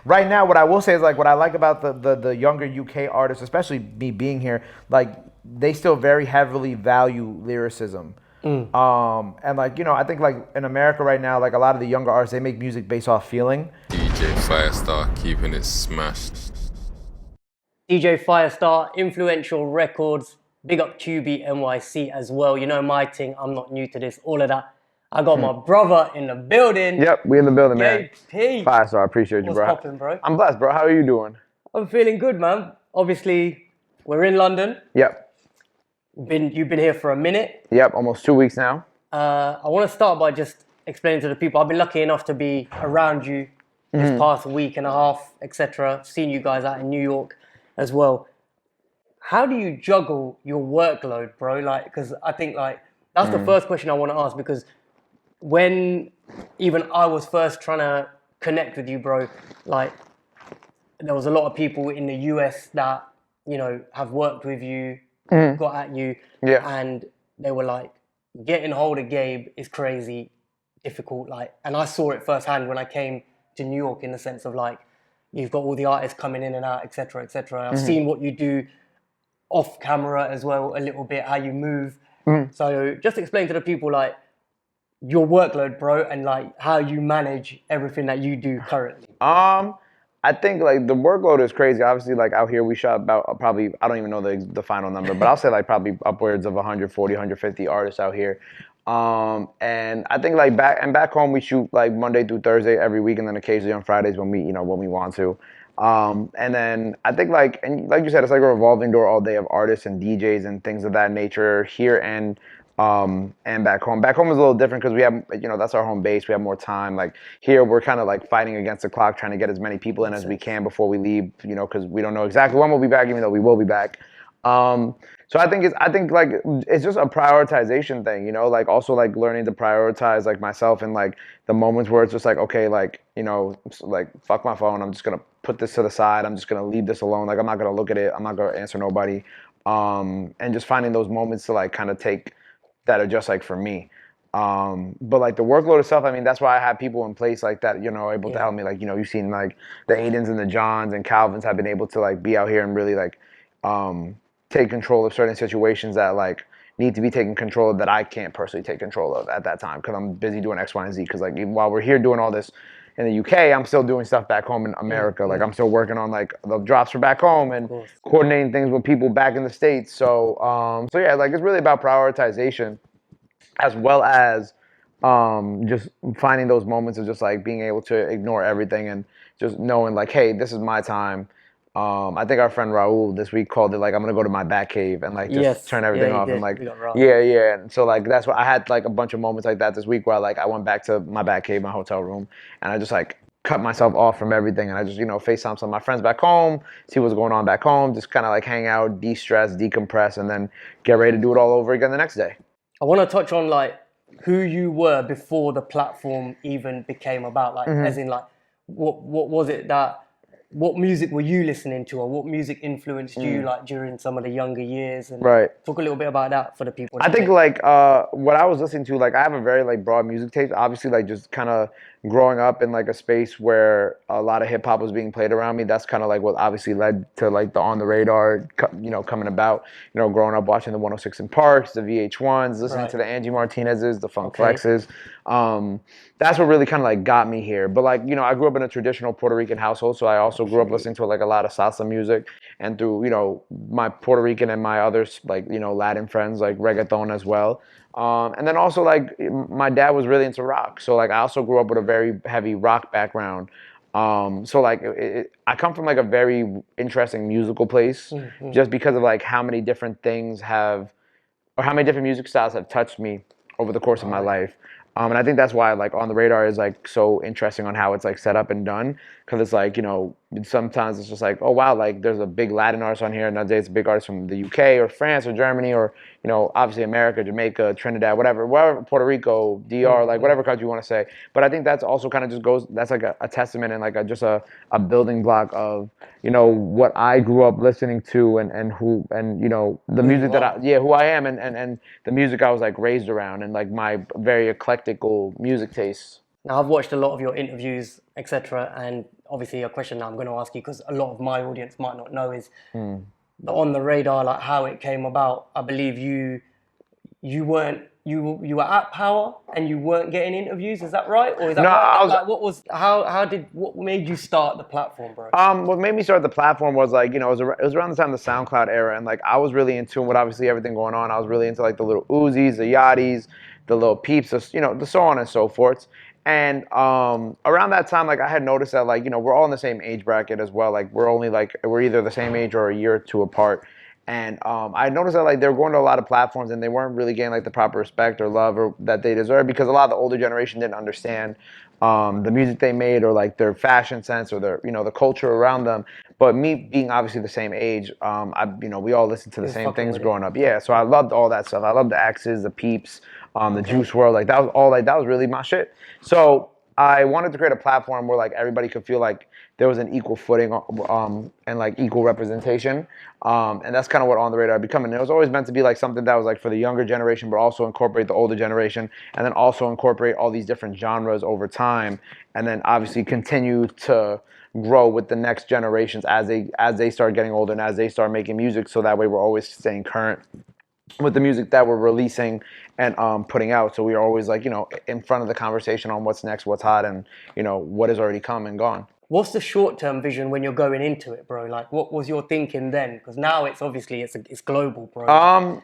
right now, what I will say is like what I like about the younger UK artists, especially me being here, like they still very heavily value lyricism. And like I think like in America right now, like a lot of the younger artists, they make music based off feeling. DJ Firestar keeping it smashed. DJ Firestar, Influential Records, big up QB NYC as well. You know my thing, I'm not new to this, all of that. I got my brother in the building. Yep, we in the building, man. JP. 5-star, I appreciate you, What's bro. poppin', bro? I'm blessed, bro. How are you doing? I'm feeling good, man. Obviously, we're in London. Yep. You've been here for a minute. Yep, almost 2 weeks now. I want to start by just explaining to the people. I've been lucky enough to be around you this past week and a half, etc. Seen you guys out in New York as well. How do you juggle your workload, bro? Like, because I think like that's the first question I want to ask, because when even I was first trying to connect with you, bro, like there was a lot of people in the US that, have worked with you, got at you, and they were like, getting hold of Gabe is crazy difficult. Like, and I saw it firsthand when I came to New York, in the sense of like, you've got all the artists coming in and out, etc., etc. I've seen what you do off camera as well, a little bit, how you move. So just explain to the people like your workload, bro, and like how you manage everything that you do currently. I think like the workload is crazy. Obviously, like out here we shot about probably, I don't even know the final number, but I'll say like probably upwards of 140, 150 artists out here. And I think like back home we shoot like Monday through Thursday every week, and then occasionally on Fridays when we want to. And then I think like you said, it's like a revolving door all day of artists and DJs and things of that nature here and back home. Back home is a little different because we have, that's our home base. We have more time. Like here, we're kind of like fighting against the clock, trying to get as many people in as we can before we leave, because we don't know exactly when we'll be back, even though we will be back. So I think like it's just a prioritization thing, like also like learning to prioritize like myself and like the moments where it's just like, okay, like, like fuck my phone. I'm just going to put this to the side. I'm just going to leave this alone. Like I'm not going to look at it. I'm not going to answer nobody. And just finding those moments to like kind of take that are just like for me. But like the workload itself, I mean, that's why I have people in place like that, able to help me. Like, you've seen like the Aidens and the Johns and Calvins have been able to like be out here and really like take control of certain situations that like need to be taken control of that I can't personally take control of at that time because I'm busy doing X, Y, and Z. Because like while we're here doing all this in the UK, I'm still doing stuff back home in America. Like I'm still working on like the drops for back home and coordinating things with people back in the States. So yeah, like it's really about prioritization as well as just finding those moments of just like being able to ignore everything and just knowing like, hey, this is my time. I think our friend Raul this week called it like, I'm gonna go to my bat cave and like just turn everything off and like yeah. And so like that's what I had, like a bunch of moments like that this week where like I went back to my bat cave, my hotel room, and I just like cut myself off from everything and I just FaceTime some of my friends back home, see what's going on back home, just kind of like hang out, de-stress, decompress, and then get ready to do it all over again the next day. I want to touch on like who you were before the platform even became about, like as in like what was it that, what music were you listening to, or what music influenced you like during some of the younger years? And talk a little bit about that for the people. I think like what I was listening to, like I have a very like broad music taste. Obviously, like just kind of growing up in like a space where a lot of hip hop was being played around me. That's kind of like what obviously led to like the On the Radar, coming about. Growing up watching the 106 in Parks, the VH1s, listening to the Angie Martinez's, the Funk Flexes. That's what really kind of like got me here. But like, I grew up in a traditional Puerto Rican household, so I also grew up listening to like a lot of salsa music, and through, my Puerto Rican and my other like, Latin friends, like reggaeton as well. And then also like my dad was really into rock. So like I also grew up with a very heavy rock background. So like I come from like a very interesting musical place just because of like how many different things have, or how many different music styles have touched me over the course of my life. And I think that's why like On the Radar is like so interesting on how it's like set up and done, because it's like, sometimes it's just like, oh wow, like there's a big Latin artist on here, another day it's a big artist from the UK or France or Germany or obviously America, Jamaica, Trinidad, whatever, Puerto Rico, DR, like whatever country you want to say. But I think that's also kind of just goes, that's like a testament and like just a building block of what I grew up listening to and who and the music that who I am and the music I was like raised around and like my very eclectical music tastes. Now, I've watched a lot of your interviews, etc., and obviously a question that I'm going to ask you, because a lot of my audience might not know, is the On the Radar, like how it came about. I believe you were at Power and you weren't getting interviews. Is that right, or is that No, right? I was. Like, what made you start the platform, bro? What made me start the platform was like, it was around the time of the SoundCloud era, and like I was really in tune with obviously everything going on. I was really into like the little Uzis, the Yachties, the little Peeps, the so on and so forth. And around that time, like I had noticed that like, we're all in the same age bracket as well. Like we're either the same age or a year or two apart. And I noticed that like they were going to a lot of platforms and they weren't really getting like the proper respect or love or that they deserve, because a lot of the older generation didn't understand the music they made or like their fashion sense or their the culture around them. But me being obviously the same age, we all listened to the same things growing up. Yeah, so I loved all that stuff. I loved the X's, the Peeps, the Juice World. Like that was all like that was really my shit. So I wanted to create a platform where like everybody could feel like there was an equal footing and like equal representation, and that's kind of what On the Radar become. And it was always meant to be like something that was like for the younger generation, but also incorporate the older generation, and then also incorporate all these different genres over time, and then obviously continue to grow with the next generations as they start getting older and as they start making music. So that way we're always staying current with the music that we're releasing and putting out. So we are always like, in front of the conversation on what's next, what's hot, and, what has already come and gone. What's the short-term vision when you're going into it, bro? Like, what was your thinking then? Because now it's obviously it's global, bro.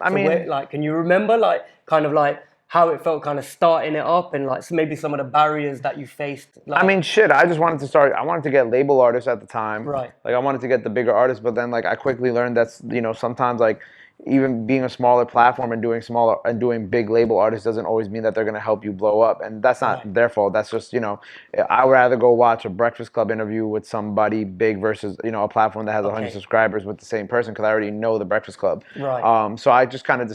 Can you remember like kind of like how it felt kind of starting it up and like maybe some of the barriers that you faced? Like, I just wanted to start. I wanted to get label artists at the time. Right. Like I wanted to get the bigger artists, but then like I quickly learned that's sometimes like even being a smaller platform and doing big label artists doesn't always mean that they're gonna help you blow up, and that's not their fault. That's just I would rather go watch a Breakfast Club interview with somebody big versus a platform that has 100 subscribers with the same person, because I already know the Breakfast Club. Right. So I just kind of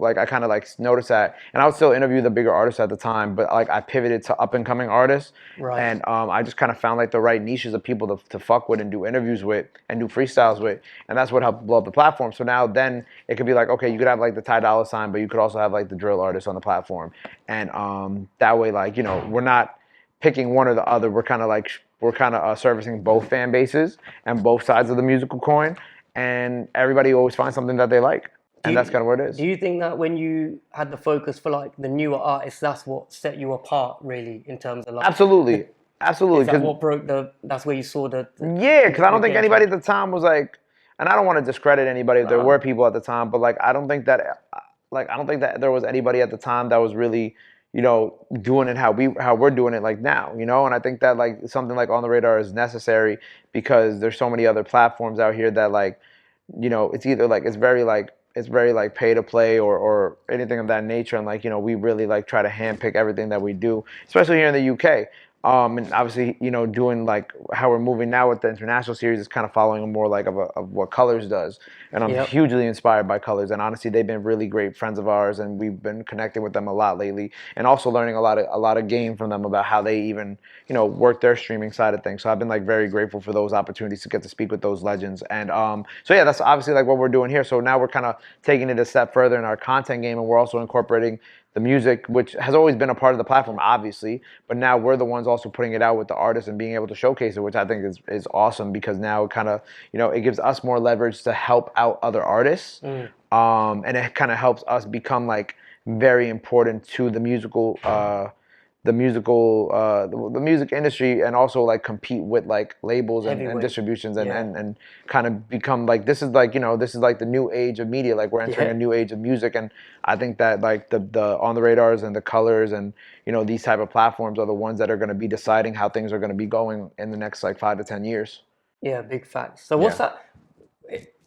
I kind of like noticed that, and I would still interview the bigger artists at the time, but like I pivoted to up and coming artists, and I just kind of found like the right niches of people to fuck with and do interviews with and do freestyles with, and that's what helped blow up the platform. So now then it could be like, okay, you could have like the Ty Dolla $ign, but you could also have like the drill artists on the platform, and that way like we're not picking one or the other. We're kind of servicing both fan bases and both sides of the musical coin, and everybody always finds something that they like. And that's kind of what it is. Do you think that when you had the focus for like the newer artists, that's what set you apart really in terms of like? Absolutely. Is that what broke that's where you saw the yeah, because I don't think anybody at the time was like, and I don't want to discredit anybody if there were people at the time, but like I don't think that there was anybody at the time that was really doing it how we're doing it like now, and I think that like something like On the Radar is necessary because there's so many other platforms out here that like it's either like it's very like pay to play or anything of that nature, and like we really like try to handpick everything that we do, especially here in the UK. And obviously, doing like how we're moving now with the international series is kind of following more like of what Colors does. And I'm hugely inspired by Colors. And honestly, they've been really great friends of ours, and we've been connecting with them a lot lately, and also learning a lot of game from them about how they even work their streaming side of things. So I've been like very grateful for those opportunities to get to speak with those legends. And so yeah, that's obviously like what we're doing here. So now we're kind of taking it a step further in our content game, and we're also incorporating the music, which has always been a part of the platform, obviously, but now we're the ones also putting it out with the artists and being able to showcase it, which I think is awesome, because now it kind of, it gives us more leverage to help out other artists, and it kind of helps us become like very important to the music industry, and also like compete with like labels and distributions and kind of become like this is like the new age of media. Like we're entering a new age of music, and I think that like the On the Radars and the Colors and these type of platforms are the ones that are going to be deciding how things are going to be going in the next like 5 to 10 years. Yeah, big facts. So what's that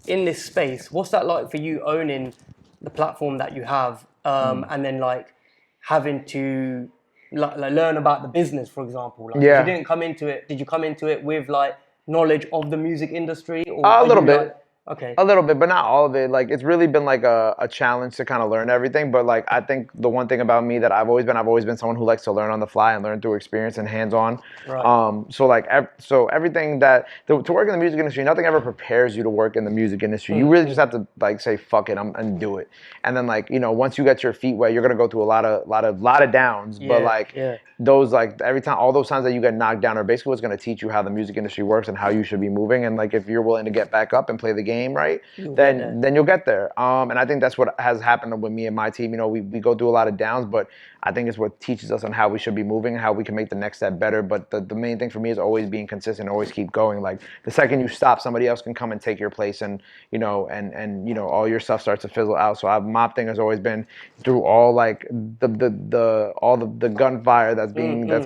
in this space? What's that like for you owning the platform that you have, and then like having to like learn about the business, for example? Like, Did you come into it with like knowledge of the music industry? Or a little bit. Okay. A little bit, but not all of it. Like it's really been like a challenge to kind of learn everything. But like I think the one thing about me that I've always been someone who likes to learn on the fly and learn through experience and hands-on. Right. So like so everything that to work in the music industry, nothing ever prepares you to work in the music industry. You really just have to like say fuck it, and do it. And then like once you get your feet wet, you're gonna go through a lot of downs. But like those like every time all those times that you get knocked down are basically what's gonna teach you how the music industry works and how you should be moving. And like if you're willing to get back up and play the game right, then you'll get there. And I think that's what has happened with me and my team. We go through a lot of downs, but I think it's what teaches us on how we should be moving and how we can make the next step better. But the main thing for me is always being consistent, always keep going. Like the second you stop, somebody else can come and take your place, and all your stuff starts to fizzle out. So my thing has always been through all like the gunfire that's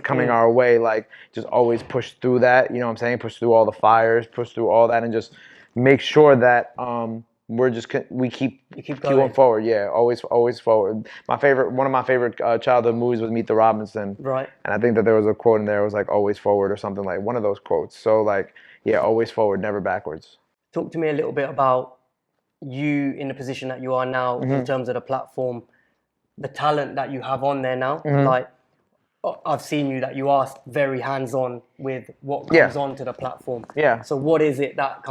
coming our way, like just always push through that. You know what I'm saying? Push through all the fires, push through all that, and just make sure that we keep going forward. Yeah, always forward. One of my favorite childhood movies was Meet the Robinson. Right. And I think that there was a quote in there. It was like always forward or something, like one of those quotes. So like yeah, always forward, never backwards. Talk to me a little bit about you in the position that you are now in terms of the platform, the talent that you have on there now. Like I've seen you that you are very hands-on with what comes onto the platform. Yeah. So what is it that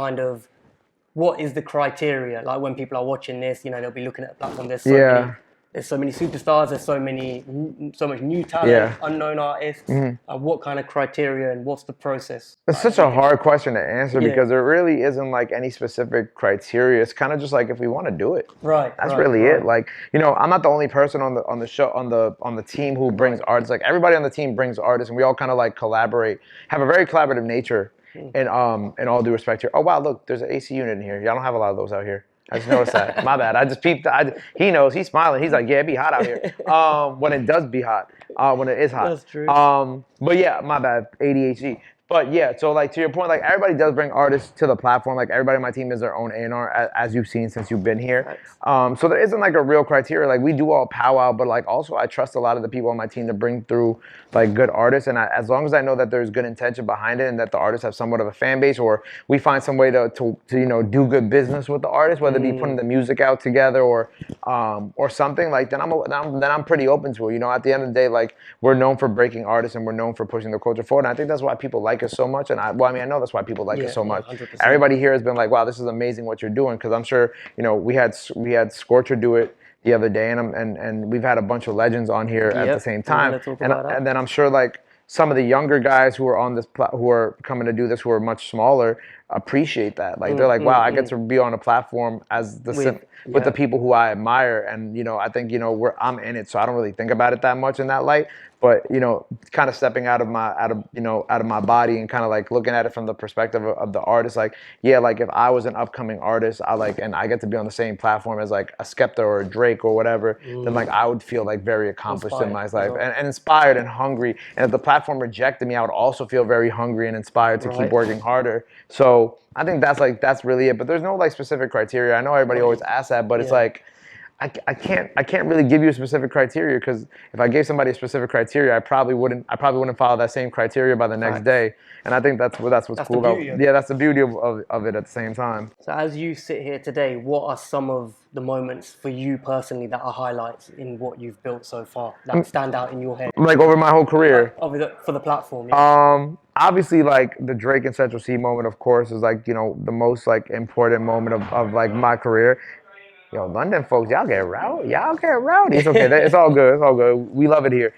what is the criteria? Like when people are watching this, they'll be looking at the platform. There's so many superstars. There's so much new talent, unknown artists. What kind of criteria and what's the process? It's such a hard question to answer because there really isn't like any specific criteria. It's kind of just like if we want to do it. Right. That's really it. Like I'm not the only person on the show on the team who brings artists. Like everybody on the team brings artists, and we all kind of like collaborate. Have a very collaborative nature. In all due respect here. Oh wow, look, there's an AC unit in here. Y'all don't have a lot of those out here. I just noticed that. My bad. I just peeped. He knows. He's smiling. He's like, yeah, it be hot out here. When it does be hot. When it is hot. That's true. But yeah, my bad. ADHD. But yeah, so like to your point, like everybody does bring artists to the platform. Like everybody on my team is their own A&R, as you've seen since you've been here. So there isn't like a real criteria. Like we do all powwow, but like also I trust a lot of the people on my team to bring through like good artists. And as long as I know that there's good intention behind it and that the artists have somewhat of a fan base, or we find some way to do good business with the artist, whether it be putting the music out together or something, like then I'm pretty open to it. At the end of the day, like we're known for breaking artists and we're known for pushing the culture forward. And I think that's why people like us so much. And I know that's why people like us so much. 100%. Everybody here has been like, wow, this is amazing what you're doing. Because I'm sure we had Scorcher do it the other day, and we've had a bunch of legends on here at the same time. And then I'm sure like some of the younger guys who are on this who are coming to do this, who are much smaller, appreciate that. Like they're like, wow, I get to be on a platform with the people who I admire, and I think I'm in it, so I don't really think about it that much in that light. But kind of stepping out of my body and kind of like looking at it from the perspective of the artist, like like if I was an upcoming artist, and I get to be on the same platform as like a Skepta or a Drake or whatever, then like I would feel like very accomplished in my life and inspired and hungry. And if the platform rejected me, I would also feel very hungry and inspired to keep working harder. So I think that's really it. But there's no like specific criteria. I know everybody always asks that, but it's like I can't really give you a specific criteria, because if I gave somebody a specific criteria, I probably wouldn't follow that same criteria by the next day. And I think that's what's cool about it. Yeah, that's the beauty of it at the same time. So as you sit here today, what are some of the moments for you personally that are highlights in what you've built so far that stand out in your head? Like over my whole career? For the platform. Yeah. Obviously, like the Drake and Central C moment, of course, is like, the most like important moment of like my career. Yo, London folks, y'all get rowdy. It's okay. It's all good. It's all good. We love it here.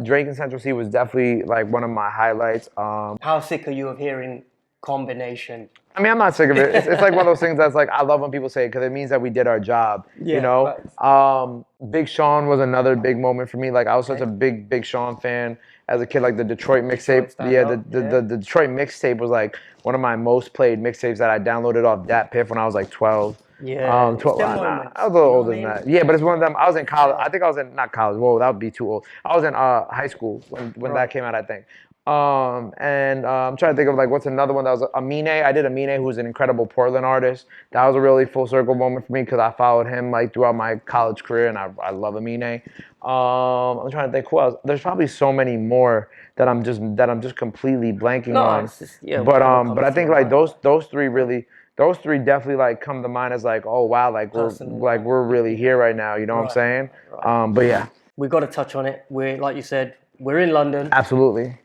Drake and Central C was definitely like one of my highlights. How sick are you of hearing combination? I mean, I'm not sick of it. It's like one of those things that's like, I love when people say it because it means that we did our job. Big Sean was another big moment for me. Like I was such a big Sean fan as a kid. Like the Detroit mixtape. The Detroit mixtape was like one of my most played mixtapes that I downloaded off Dat Piff when I was like 12. Yeah, 12, I was a little older than that. Yeah, but it's one of them. I was in college. I think I was in, not college. Whoa, that would be too old. I was in high school when that came out, I think. I'm trying to think of like what's another one that was Amine. I did Amine, who's an incredible Portland artist. That was a really full circle moment for me because I followed him like throughout my college career, and I love Amine. I'm trying to think who else. There's probably so many more that I'm just completely blanking on. It's just, but I think like those three really. those three definitely like come to mind as like, oh wow, Personal, we're really here right now. You know what I'm saying? But yeah, We've got to touch on it. We're, like you said, we're in London. absolutely.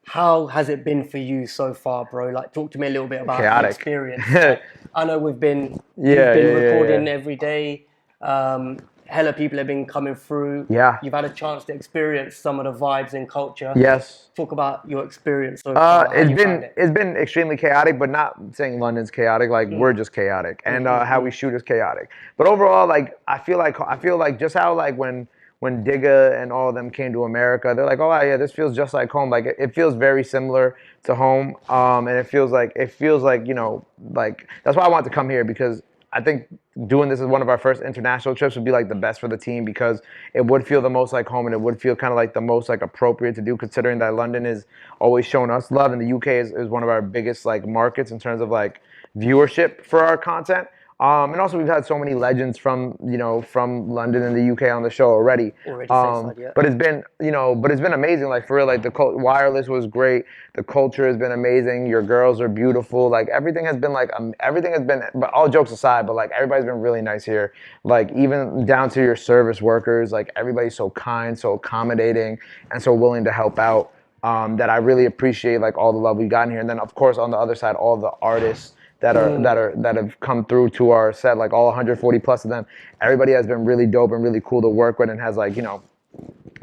How has it been for you so far, bro? Like, talk to me a little bit about the Chaotic. experience. Like, I know you've been Yeah. recording every day. Hella people have been coming through. Yeah. You've had a chance to experience some of the vibes and culture. Yes. Talk about your experience so far. How you found it. It's been extremely chaotic, but not saying London's chaotic. Like we're just chaotic, and how we shoot is chaotic. But overall, like I feel like just how like when Digga and all of them came to America, they're like, oh yeah, this feels just like home. Like it feels very similar to home, and it feels like you know, like that's why I want to come here, because I think doing this as one of our first international trips would be like the best for the team, because it would feel the most like home, and it would feel kind of like the most like appropriate to do, considering that London is always shown us love, and the UK is one of our biggest like markets in terms of like viewership for our content. And also we've had so many legends from London and the UK on the show already. Stateside, yeah. But it's been amazing. Like for real, like wireless was great. The culture has been amazing. Your girls are beautiful. Like everything has been but all jokes aside, but like everybody's been really nice here. Like even down to your service workers, like everybody's so kind, so accommodating, and so willing to help out. That I really appreciate like all the love we've gotten here. And then of course on the other side, all the artists that have come through to our set, like all 140 plus of them. Everybody has been really dope and really cool to work with, and has like, you know,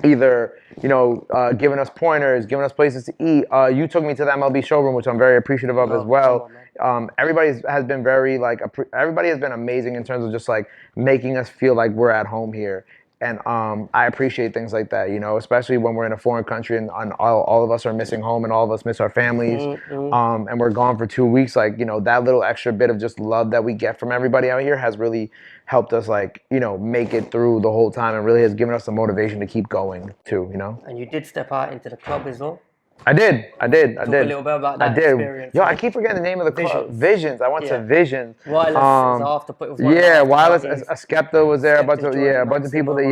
either, you know, giving us pointers, giving us places to eat. You took me to the MLB showroom, which I'm very appreciative of as well. Everybody has been everybody has been amazing in terms of just like making us feel like we're at home here. And I appreciate things like that, you know, especially when we're in a foreign country and all of us are missing home and all of us miss our families. And we're gone for 2 weeks. Like, you know, that little extra bit of just love that we get from everybody out here has really helped us, like, you know, make it through the whole time, and really has given us the motivation to keep going too, you know. And you did step out into the club as well. I did. Talk a little bit about that experience. Yo, I keep forgetting the name of the club. Visions. I went to Visions. Wireless was after. Wireless. Skepta was there. A bunch of people that.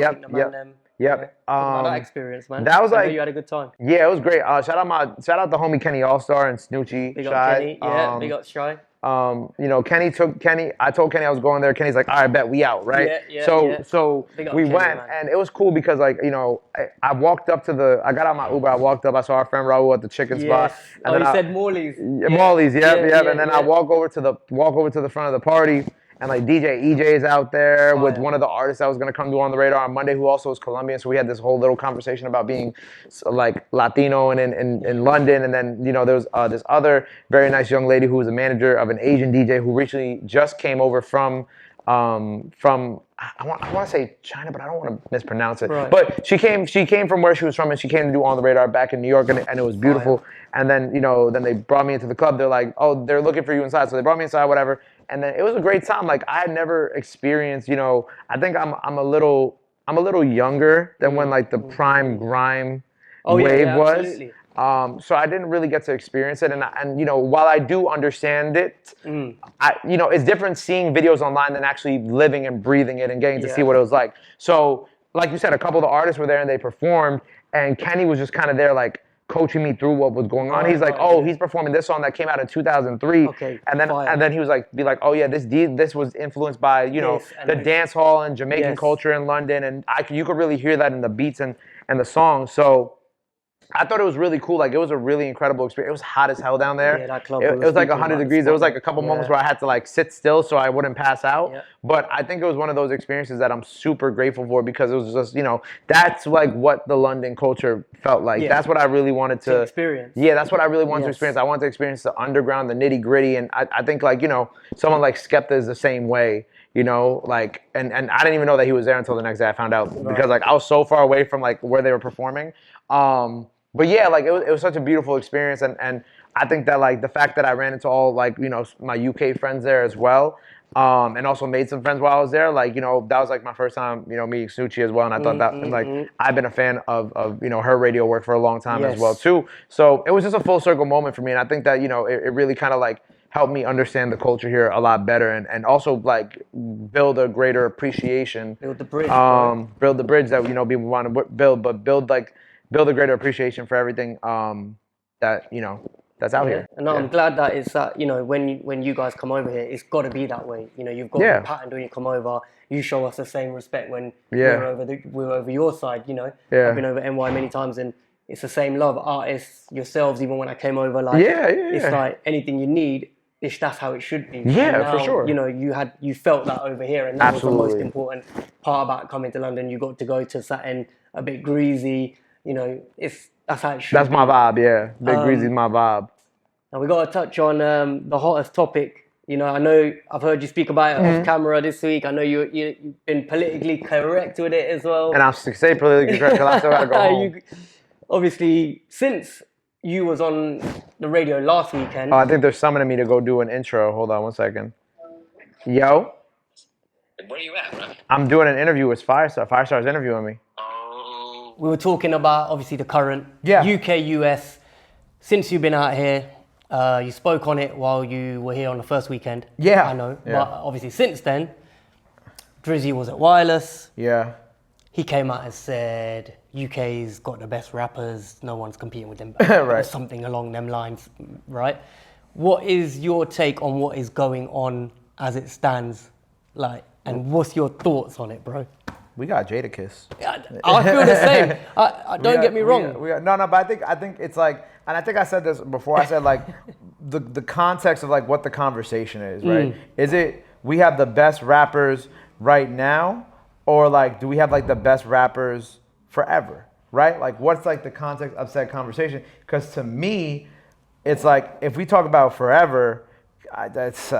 Yep. About that experience, man. That was I like, know you had a good time. Yeah, it was great. Shout out the homie Kenny All-Star and Snoochie. Big up Shy. Kenny. Yeah, big up Shy. You know, I told Kenny I was going there. Kenny's like, all right, bet, we out, right? So we Kenny, went, man. and it was cool because, like, you know, I walked up I got out my Uber, I walked up, I saw our friend Raul at the chicken spot. And you said Morley's. Morley's, yep. And then I walk over to the front of the party, and like DJ EJ is out there with one of the artists that was gonna come do On the Radar on Monday, who also is Colombian. So we had this whole little conversation about being like Latino and in London. And then, you know, there was this other very nice young lady who was a manager of an Asian DJ who recently just came over from I want to say China, but I don't want to mispronounce it. Right. But she came from where she was from, and she came to do On the Radar back in New York, and it was beautiful. And then, you know, then they brought me into the club. They're like, oh, they're looking for you inside. So they brought me inside, whatever. And then it was a great time. Like I had never experienced, you know, I think I'm a little younger than when like the prime grime wave was. Absolutely. So I didn't really get to experience it, and you know, while I do understand it, you know, it's different seeing videos online than actually living and breathing it and getting to see what it was like. So, like you said, a couple of the artists were there and they performed, and Kenny was just kind of there, like coaching me through what was going on. He's like, he's performing this song that came out in 2003, and then he was like, oh yeah, this was influenced by, you know, the dance hall and Jamaican culture in London, and you could really hear that in the beats and the songs. So I thought it was really cool. Like, it was a really incredible experience. It was hot as hell down there. Yeah, that club it was like 100 degrees. There was like a couple moments where I had to like sit still so I wouldn't pass out. Yeah. But I think it was one of those experiences that I'm super grateful for, because it was just, you know, that's like what the London culture felt like. Yeah. That's what I really wanted to experience. Yeah, that's what I really wanted to experience. I wanted to experience the underground, the nitty gritty. And I think, like, you know, someone like Skepta is the same way. You know, like, and I didn't even know that he was there until the next day I found out, because like I was so far away from like where they were performing. But yeah, like it was such a beautiful experience, and I think that like the fact that I ran into all, like, you know, my UK friends there as well, and also made some friends while I was there, like, you know, that was like my first time, you know, meeting Snoochie as well, and I thought that, like, I've been a fan of you know, her radio work for a long time as well too. So it was just a full circle moment for me, and I think that, you know, it really kind of like helped me understand the culture here a lot better, and also like build a greater appreciation. Build the bridge. Build the bridge that, you know, people want to build, but build a greater appreciation for everything that, you know, that's out here. And I'm glad that it's that, you know, when you guys come over here, it's got to be that way. You know, you've got to be patterned when you come over. You show us the same respect when we're over your side, you know. I've been over NY many times and it's the same love. Artists, yourselves, even when I came over, like, it's like anything you need, that's how it should be. Yeah, now, for sure. You know, you felt that over here, and that was the most important part about coming to London. You got to go to something a bit greasy. You know, that's how it should. That's my vibe. Yeah, Big Greasy's my vibe. And we got to touch on the hottest topic. You know, I know I've heard you speak about it off camera this week. I know you've been politically correct with it as well. And I'll say politically correct because I still gotta go home. Obviously, since you was on the radio last weekend. Oh, I think they're summoning me to go do an intro. Hold on 1 second. Yo. Where you at, bro? I'm doing an interview with Firestar. Firestar's interviewing me. Oh. We were talking about, obviously, the current UK-US. Since you've been out here, you spoke on it while you were here on the first weekend. Yeah. I know. Yeah. But obviously, since then, Drizzy was at Wireless. Yeah. He came out and said, UK's got the best rappers, no one's competing with them. Right. Or something along them lines, right? What is your take on what is going on as it stands? Like, and what's your thoughts on it, bro? We got Jadakiss. I feel the same. Don't get me wrong. No, but I think it's like, and I think I said this before. I said like, the context of like what the conversation is, right? Is it we have the best rappers right now, or like do we have like the best rappers forever, right? Like what's like the context of said conversation? Because to me, it's like if we talk about forever, that's.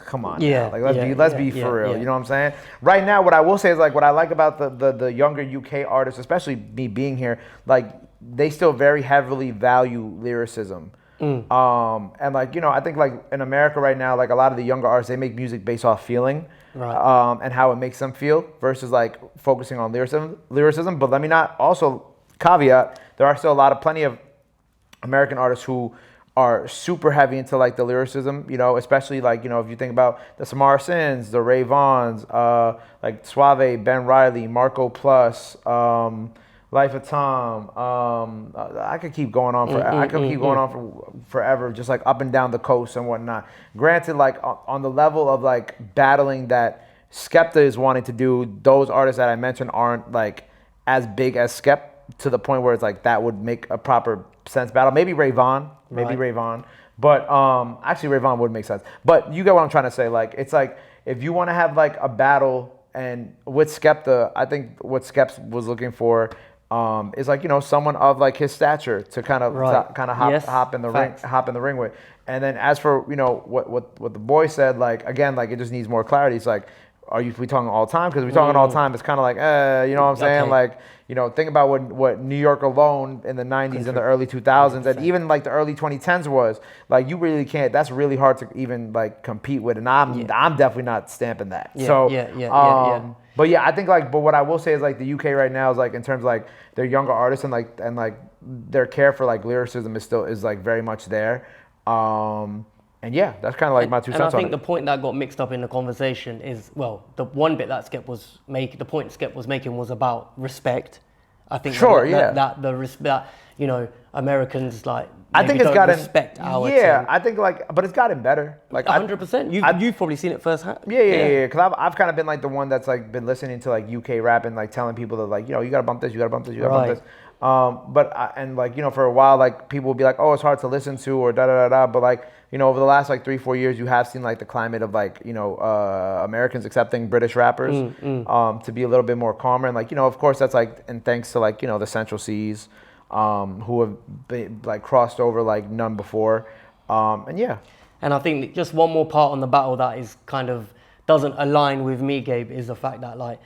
Come on, now. Like let's be for real. You know what I'm saying? Right now, what I will say is like what I like about the younger UK artists, especially me being here, like they still very heavily value lyricism. And like, you know, I think like in America right now, like a lot of the younger artists, they make music based off feeling, and how it makes them feel versus like focusing on lyricism. But let me not also caveat, there are still plenty of American artists who are super heavy into like the lyricism, you know, especially like, you know, if you think about the Samara Sins, the Ray Vaughns, like Suave, Ben Riley, Marco Plus, Life of Tom. I could keep going on for forever, just like up and down the coast and whatnot. Granted, like on the level of like battling that Skepta is wanting to do, those artists that I mentioned aren't like as big as Skep to the point where it's like that would make a proper sense battle. Maybe Ray Vaughn. But actually Ray Vaughn would make sense. But you get what I'm trying to say. Like it's like if you want to have like a battle and with Skepta, I think what Skeps was looking for is like, you know, someone of like his stature to kind of hop in the ring with. And then as for, you know, what the boy said, like again, like it just needs more clarity. It's like, we talking all time? Because we talking all time, it's kind of like, you know what I'm saying? Like, you know, think about what New York alone in the 90s and the early 2000s and even like the early 2010s was. Like, you really can't, that's really hard to even like compete with. And I'm definitely not stamping that. But yeah, I think like, but what I will say is like the UK right now is like in terms of like their younger artists and like their care for like lyricism is like very much there. And yeah, that's kind of like my 2 cents on it. And I think the point that got mixed up in the conversation is, well, the one bit that the point Skep was making was about respect. I think that you know, Americans like I think it's gotten respect our team. I think like, but it's gotten better. Like 100%. You've probably seen it firsthand. Yeah. Because I've kind of been like the one that's like been listening to like UK rap and like telling people that like, you know, you gotta bump this, you gotta bump this, you gotta bump this. And like, you know, for a while, like people will be like, oh, it's hard to listen to or da. But like, you know, over the last like 3-4 years, you have seen like the climate of like, you know, Americans accepting British rappers to be a little bit more calmer. And like, you know, of course, that's like, and thanks to like, you know, the Central Seas who have been, like crossed over like none before. And yeah. And I think just one more part on the battle that is kind of doesn't align with me, Gabe, is the fact that like,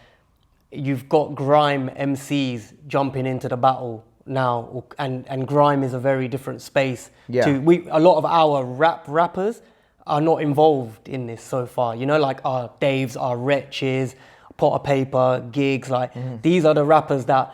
you've got grime MCs jumping into the battle now, and grime is a very different space. A lot of our rappers are not involved in this so far. You know, like our Daves, our Wretches, Pot of Paper, Gigs. Like these are the rappers that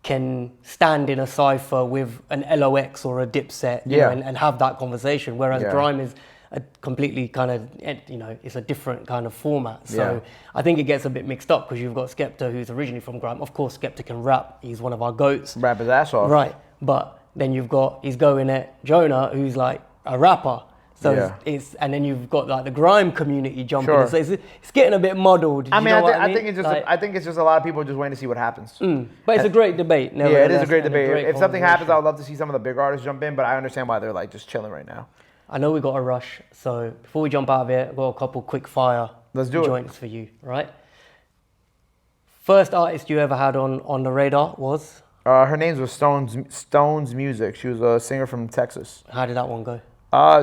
can stand in a cypher with an LOX or a Dipset, you know, and have that conversation. Whereas grime is a completely kind of, you know, it's a different kind of format. So I think it gets a bit mixed up because you've got Skepta, who's originally from grime. Of course, Skepta can rap. He's one of our goats. Rap his ass off. Right. But Then he's going at Jonah, who's like a rapper. So Yeah. it's and then you've got like the grime community jumping Sure. in. So it's getting a bit muddled. I You mean, know I, what think, I think it's just Like, I think it's just a lot of people just waiting to see what happens. but it's a great debate. Yeah, it is a nevertheless, great and debate. great If something happens, I conversation. would love to see some of the big artists jump in, but I understand why they're like just chilling right now. I know we got a rush, so before we jump out of it, I've got a couple quick fire Let's do it. joints for you, right? First artist you ever had on the radar was? Her name was Stones Music. She was a singer from Texas. How did that one go?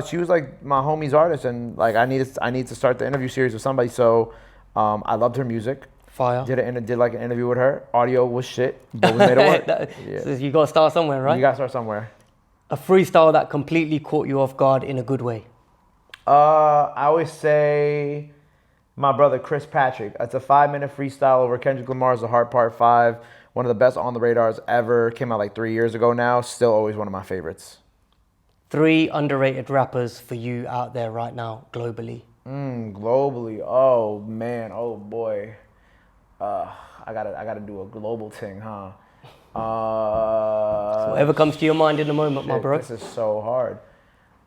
She was like my homie's artist, and like I needed to start the interview series with somebody, so I loved her music. Fire. Did like an interview with her. Audio was shit, but we made it work. So you got to start somewhere, right? You gotta start somewhere. A freestyle that completely caught you off guard in a good way. I always say my brother Chris Patrick. It's a 5-minute freestyle over Kendrick Lamar's The Heart Part 5. One of the best on the radars ever. Came out like 3 years ago now. Still always one of my favorites. 3 underrated rappers for you out there right now, globally. Globally, oh man, oh boy. I gotta do a global thing, huh? So whatever comes to your mind in the moment, my Shit, bro. This is so hard.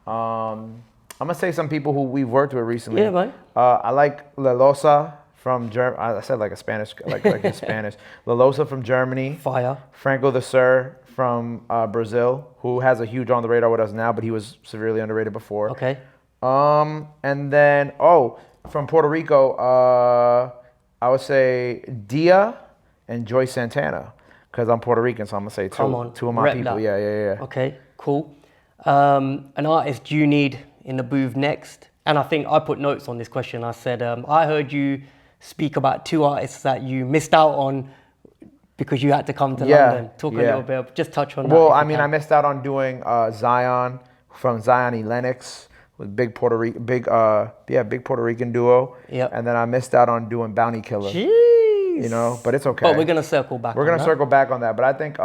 I'm gonna say some people who we've worked with recently. Yeah, man. I like La Losa from Germany. I said like a Spanish, like in Spanish. La Losa from Germany. Fire. Franco the Sir from Brazil, who has a huge on the radar with us now, but he was severely underrated before. Okay. And then from Puerto Rico, I would say Dia and Joy Santana, because I'm Puerto Rican, so I'm gonna say Come on, two of my rep people. that. Yeah. Okay, cool. An artist you need in the booth next, and I think I put notes on this question. I said, I heard you speak about 2 artists that you missed out on because you had to come to London. Talk a little bit, just touch on that. Well, if I you mean, can. I missed out on doing Zion from Zion E. Lennox with big Puerto Rican duo. Yep. And then I missed out on doing Bounty Killer. Jeez. You know, but it's okay. But we're gonna circle back. We're on gonna that. circle back on that, but I think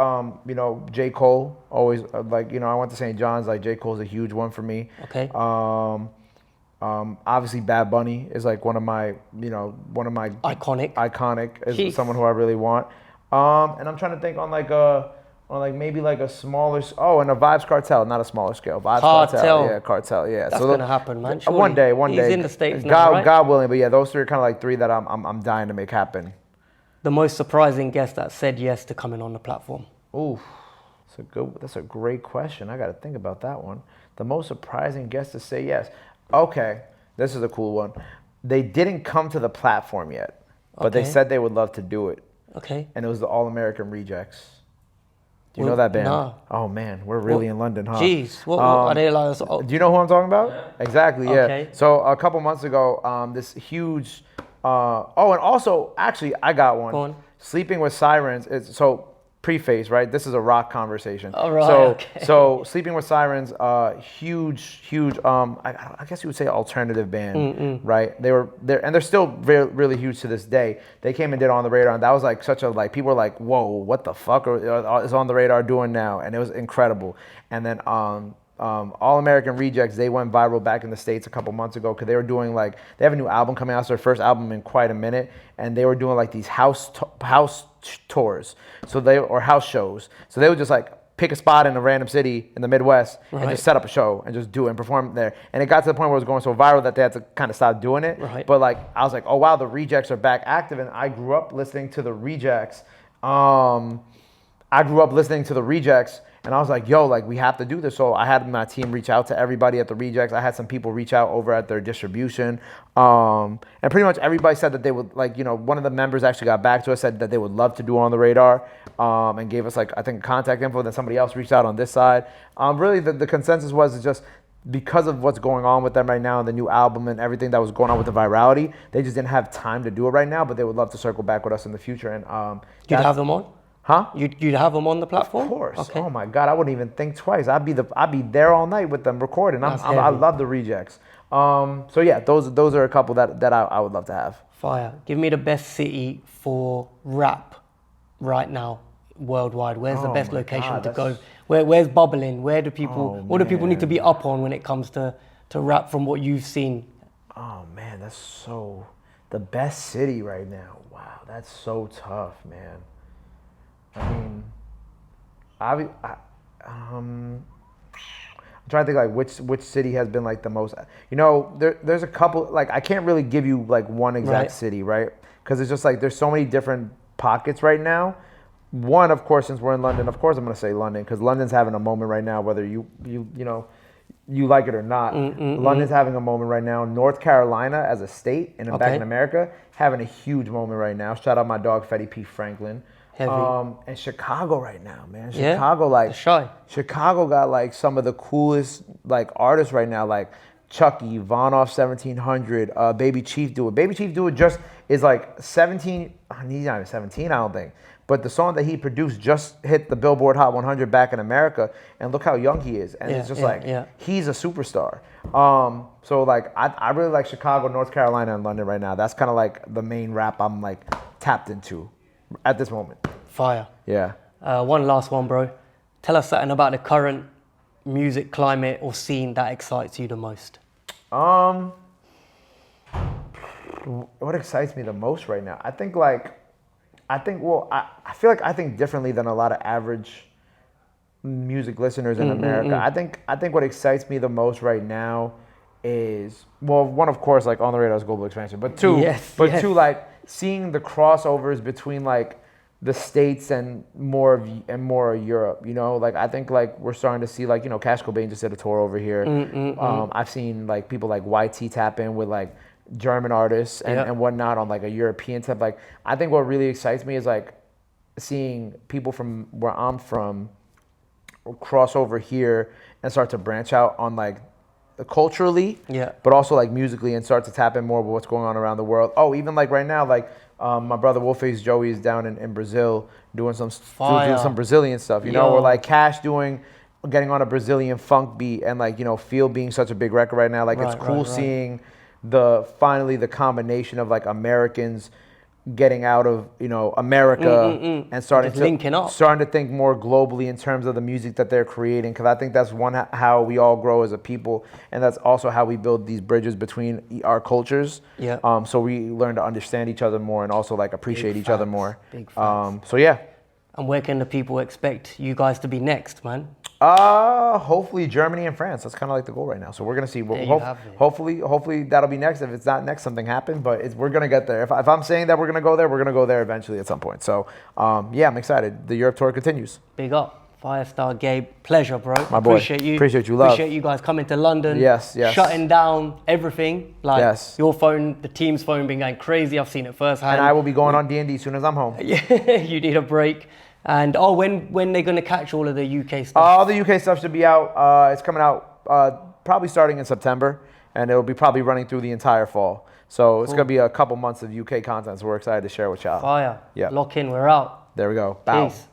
J. Cole always I went to St. John's. Like J. Cole's a huge one for me. Okay. Obviously Bad Bunny is like one of my Iconic. is Jeez. someone who I really want. And I'm trying to think on maybe like a smaller and a Vibes Cartel, not a smaller scale. Vibes Cartel. Cartel. That's so gonna happen, man. Surely. One day. He's in the States God, now, right? God willing, but yeah, those 3 are kind of like 3 that I'm dying to make happen. The most surprising guest that said yes to coming on the platform. Ooh, that's a great question. I got to think about that one. The most surprising guest to say yes. Okay, this is a cool one. They didn't come to the platform yet, but they Okay. said they would love to do it. Okay. And it was the All American Rejects. Do you know that band? Nah. Oh man, we're really in London, huh? Jeez, what are they like? Do you know who I'm talking about? Yeah. Exactly, yeah. Okay. So a couple months ago, this huge. And also, actually, I got one. Go on. Sleeping with Sirens. Preface, right? This is a rock conversation. All right, So, okay. so Sleeping with Sirens, huge. I guess you would say alternative band, right? They're still really huge to this day. They came and did On the Radar, and that was like people were like, whoa, what the fuck is On the Radar doing now? And it was incredible. And then All American Rejects, they went viral back in the States a couple months ago because they were doing they have a new album coming out. It's their first album in quite a minute, and they were doing like these house tours, or house shows. So they would just like pick a spot in a random city in the Midwest and just set up a show and just do it and perform there. And it got to the point where it was going so viral that they had to kind of stop doing it. Right. But like I was like, oh wow, the Rejects are back active, and I grew up listening to the Rejects. And I was like, yo, like we have to do this. So I had my team reach out to everybody at the Rejects. I had some people reach out over at their distribution. And pretty much everybody said that they would one of the members actually got back to us, said that they would love to do On the Radar, and gave us I think contact info. Then somebody else reached out on this side. Really the consensus was just because of what's going on with them right now and the new album and everything that was going on with the virality, they just didn't have time to do it right now, but they would love to circle back with us in the future. And You'd have them on? Huh? You'd have them on the platform? Of course. Okay. Oh my God, I wouldn't even think twice. I'd be there all night with them recording. I heavy. love the Rejects. So yeah, those are a couple that I would love to have. Fire. Give me the best city for rap right now, worldwide. Where's the best my location God, to go? that's- Where's bubbling? Where do people? Oh, what do people need to man. be up on when it comes to rap from what you've seen? Oh man, that's so the best city right now. Wow, that's so tough, man. I mean, I'm trying to think like which city has been like the most. You know, there's a couple. Like I can't really give you like one exact Right. city, right? Because it's just like there's so many different pockets right now. One, of course, since we're in London, of course I'm gonna say London because London's having a moment right now, whether you know you like it or not. London's having a moment right now. North Carolina as a state and back Okay. in America having a huge moment right now. Shout out my dog Fetty P. Franklin. Heavy. And Chicago right now, man. Yeah? Chicago like The Shy. Chicago got like some of the coolest like artists right now, like Chucky, Von Off 1700, Baby Chief Do It. Baby Chief Do It just is like 17. He's not even 17, I don't think. But the song that he produced just hit the Billboard Hot 100 back in America, and look how young he is. And Yeah, it's just yeah. he's a superstar. So like I really like Chicago, North Carolina, and London right now. That's kind of like the main rap I'm like tapped into at this moment. Fire. Yeah. One last one, bro. Tell us something about the current music climate or scene that excites you the most. What excites me the most right now? I feel like I think differently than a lot of average music listeners in America. I think what excites me the most right now is, well, one, of course, like On the Radar's global expansion, but two, Yes. two, like seeing the crossovers between like the States and more of Europe, you know? Like I think like we're starting to see like, you know, Cash Cobain just did a tour over here. I've seen like people like YT tap in with like German artists and whatnot on like a European type. Like I think what really excites me is like seeing people from where I'm from cross over here and start to branch out on like culturally, but also like musically, and start to tap in more with what's going on around the world. Oh, even like right now, like my brother Wolfface Joey is down in Brazil doing some Brazilian stuff, you know, or like Cash getting on a Brazilian funk beat, and like, you know, Feel being such a big record right now. Like it's cool seeing finally the combination of like Americans getting out of, you know, America and starting to think more globally in terms of the music that they're creating, because I think that's how we all grow as a people, and that's also how we build these bridges between our cultures. So we learn to understand each other more and also like appreciate each other more. Big facts. So yeah. And where can the people expect you guys to be next, man? Hopefully Germany and France. That's kind of like the goal right now. So we're gonna see. Hopefully that'll be next. If it's not next, something happened. But we're gonna get there. If I'm saying that we're gonna go there eventually at some point. So yeah, I'm excited. The Europe tour continues. Big up. Firestar Gabe, pleasure, bro. My boy. Appreciate you. Appreciate you, love. Appreciate you guys coming to London. Yes. Shutting down everything. Like your phone, the team's phone been going crazy. I've seen it firsthand. And I will be going on D&D as soon as I'm home. Yeah, you need a break. And when they're gonna catch all of the UK stuff? All the UK stuff should be out. It's coming out probably starting in September, and it'll be probably running through the entire fall. So it's gonna be a couple months of UK content. So we're excited to share with y'all. Fire. Yeah. Lock in. We're out. There we go. Bow. Peace.